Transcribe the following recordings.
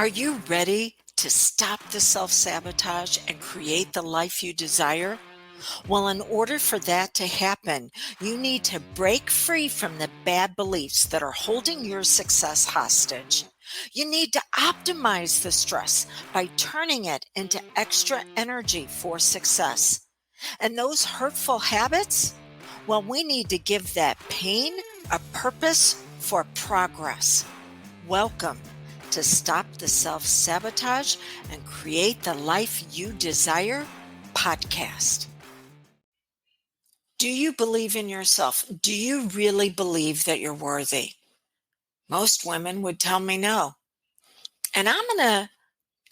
Are you ready to stop the self-sabotage and create the life you desire? Well, in order for that to happen, you need to break free from the bad beliefs that are holding your success hostage. You need to optimize the stress by turning it into extra energy for success. And those hurtful habits? Well, we need to give that pain a purpose for progress. Welcome to Stop the Self Sabotage and Create the Life You Desire podcast. Do you believe in yourself? Do you really believe that you're worthy? Most women would tell me no. And I'm going to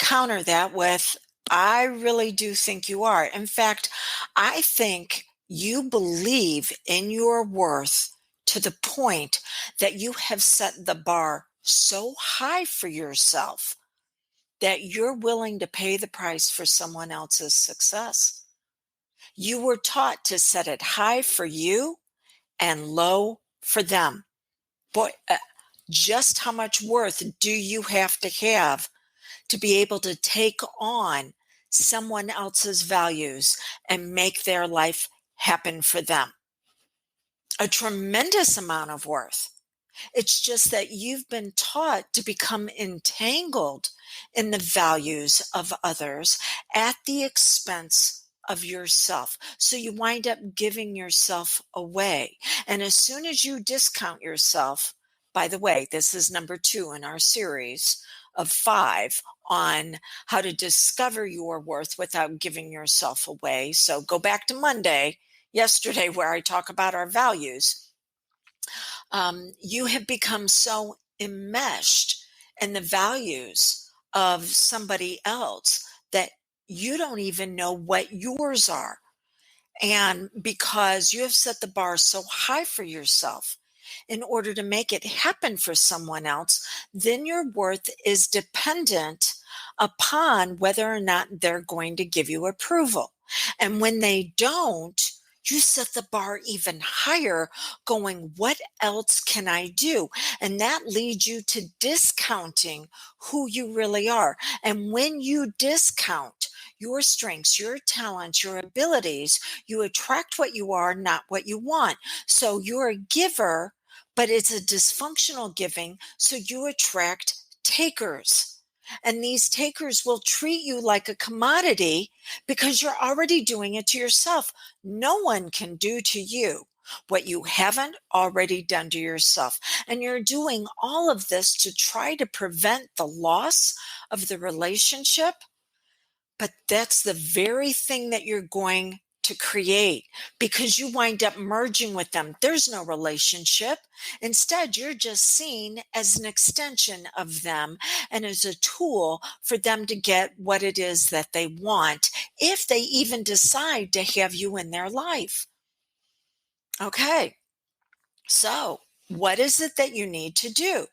counter that with, I really do think you are. In fact, I think you believe in your worth to the point that you have set the bar so high for yourself that you're willing to pay the price for someone else's success. You were taught to set it high for you and low for them. Boy, just how much worth do you have to be able to take on someone else's values and make their life happen for them? A tremendous amount of worth. It's just that you've been taught to become entangled in the values of others at the expense of yourself. So you wind up giving yourself away. And as soon as you discount yourself, by the way, this is number 2 in our series of 5 on how to discover your worth without giving yourself away. So go back to yesterday, where I talk about our values. You have become so enmeshed in the values of somebody else that you don't even know what yours are. And because you have set the bar so high for yourself in order to make it happen for someone else, then your worth is dependent upon whether or not they're going to give you approval. And when they don't, you set the bar even higher, going, what else can I do? And that leads you to discounting who you really are. And when you discount your strengths, your talents, your abilities, you attract what you are, not what you want. So you're a giver, but it's a dysfunctional giving. So you attract takers. And these takers will treat you like a commodity because you're already doing it to yourself. No one can do to you what you haven't already done to yourself. And you're doing all of this to try to prevent the loss of the relationship. But that's the very thing that you're going to create because you wind up merging with them. There's no relationship. Instead, you're just seen as an extension of them and as a tool for them to get what it is that they want, if they even decide to have you in their life. Okay, so what is it that you need to do?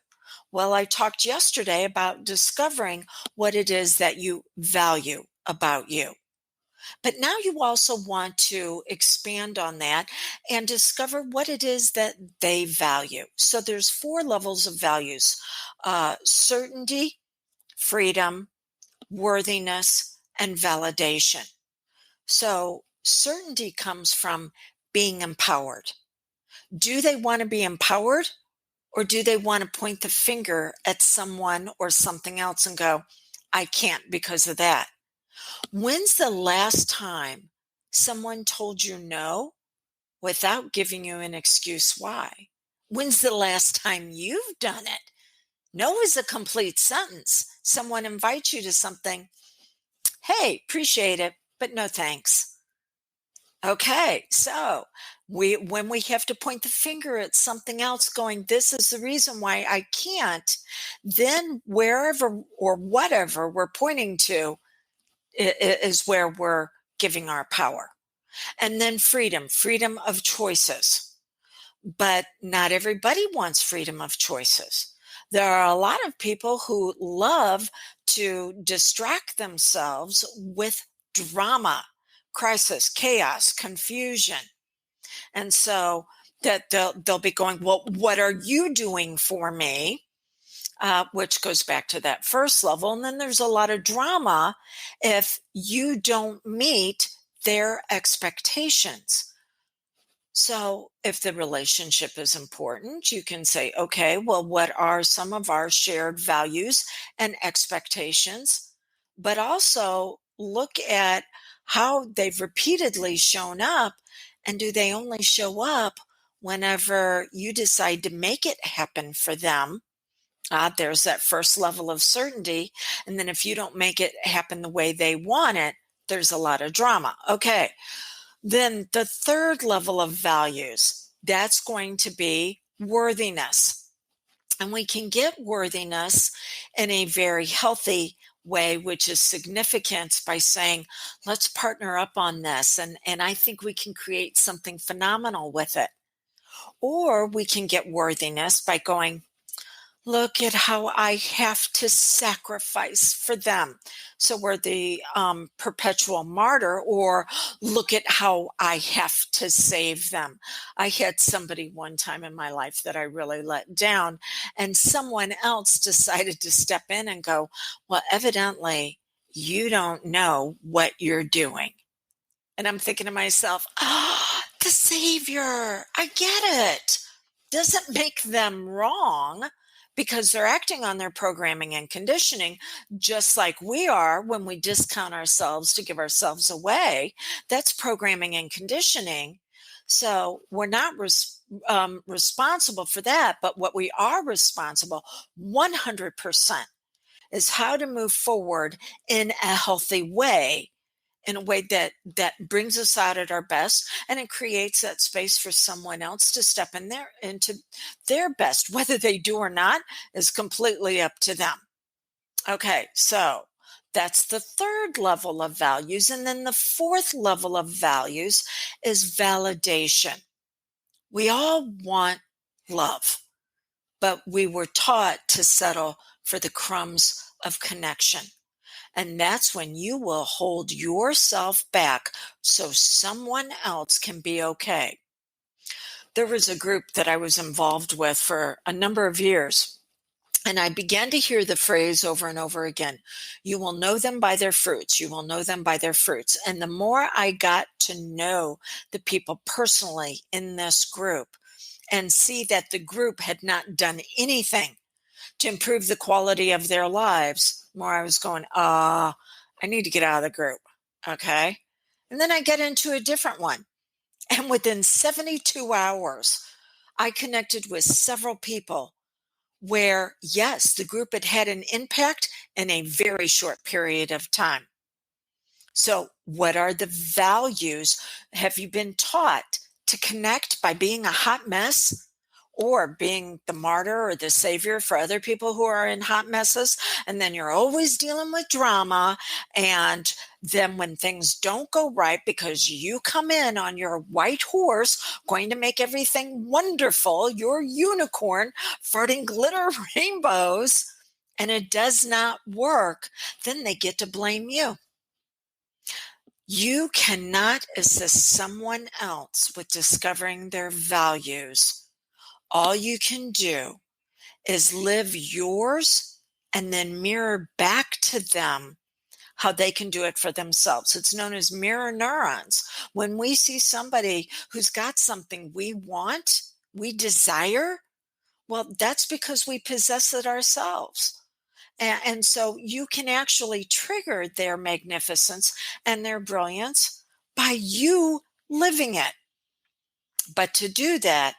Well, I talked yesterday about discovering what it is that you value about you. But now you also want to expand on that and discover what it is that they value. So there's 4 levels of values: certainty, freedom, worthiness, and validation. So certainty comes from being empowered. Do they want to be empowered, or do they want to point the finger at someone or something else and go, I can't because of that? When's the last time someone told you no without giving you an excuse why? When's the last time you've done it? No is a complete sentence. Someone invites you to something. Hey, appreciate it, but no thanks. Okay, so when we have to point the finger at something else going, this is the reason why I can't, then wherever or whatever we're pointing to is where we're giving our power. And then freedom of choices. But not everybody wants freedom of choices. There are a lot of people who love to distract themselves with drama, crisis, chaos, confusion. And so that they'll be going, well, what are you doing for me which goes back to that first level. And then there's a lot of drama if you don't meet their expectations. So, if the relationship is important, you can say, okay, well, what are some of our shared values and expectations? But also look at how they've repeatedly shown up. And do they only show up whenever you decide to make it happen for them? There's that first level of certainty. And then if you don't make it happen the way they want it, there's a lot of drama. Okay. Then the third level of values, that's going to be worthiness. And we can get worthiness in a very healthy way, which is significant by saying, let's partner up on this. And I think we can create something phenomenal with it. Or we can get worthiness by going, look at how I have to sacrifice for them. So we're the perpetual martyr, or look at how I have to save them. I had somebody one time in my life that I really let down, and someone else decided to step in and go, well, evidently, you don't know what you're doing. And I'm thinking to myself, the savior, I get it. Doesn't make them wrong because they're acting on their programming and conditioning, just like we are when we discount ourselves to give ourselves away. That's programming and conditioning. So we're not responsible for that. But what we are responsible 100% is how to move forward in a healthy way, in a way that brings us out at our best, and it creates that space for someone else to step in there into their best. Whether they do or not is completely up to them. Okay, so that's the third level of values. And then the fourth level of values is validation. We all want love, but we were taught to settle for the crumbs of connection. And that's when you will hold yourself back so someone else can be okay. There was a group that I was involved with for a number of years, and I began to hear the phrase over and over again, you will know them by their fruits. You will know them by their fruits. And the more I got to know the people personally in this group and see that the group had not done anything to improve the quality of their lives, more I was going, I need to get out of the group. Okay. And then I get into a different one. And within 72 hours, I connected with several people where, yes, the group had had an impact in a very short period of time. So, what are the values? Have you been taught to connect by being a hot mess, or being the martyr or the savior for other people who are in hot messes? And then you're always dealing with drama. And then when things don't go right, because you come in on your white horse, going to make everything wonderful, your unicorn, farting glitter rainbows, and it does not work, then they get to blame you. You cannot assist someone else with discovering their values. All you can do is live yours and then mirror back to them how they can do it for themselves. It's known as mirror neurons. When we see somebody who's got something we want, we desire, well, that's because we possess it ourselves. And so you can actually trigger their magnificence and their brilliance by you living it. But to do that,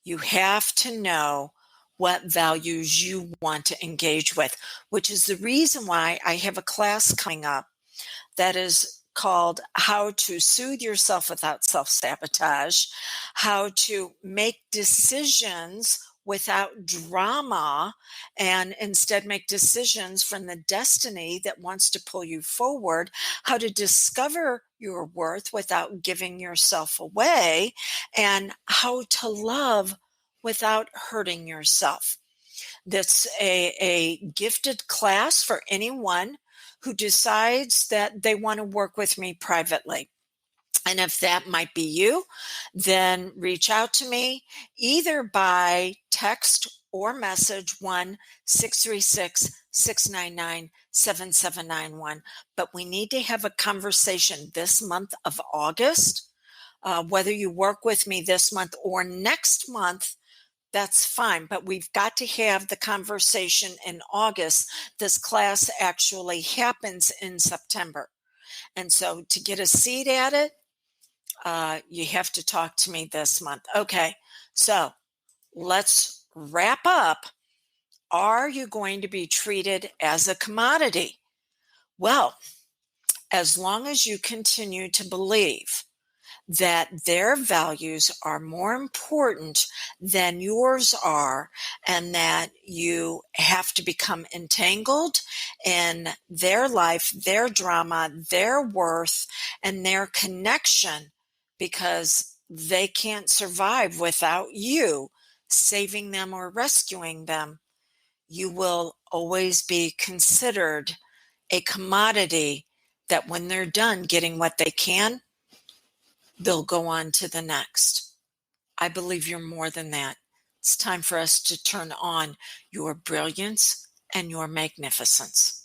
you have to know what values you want to engage with, which is the reason why I have a class coming up that is called How to Soothe Yourself Without Self-Sabotage, How to Make Decisions Without Drama, and instead make decisions from the destiny that wants to pull you forward, how to discover your worth without giving yourself away, and how to love without hurting yourself. That's a gifted class for anyone who decides that they want to work with me privately. And if that might be you, then reach out to me either by text or message 1-636-699-7791. But we need to have a conversation this month of August. Whether you work with me this month or next month, that's fine, but we've got to have the conversation in August. This class actually happens in September. And so to get a seat at it, you have to talk to me this month. Okay, so let's wrap up. Are you going to be treated as a commodity? Well, as long as you continue to believe that their values are more important than yours are, and that you have to become entangled in their life, their drama, their worth, and their connection because they can't survive without you saving them or rescuing them, you will always be considered a commodity that when they're done getting what they can, they'll go on to the next. I believe you're more than that. It's time for us to turn on your brilliance and your magnificence.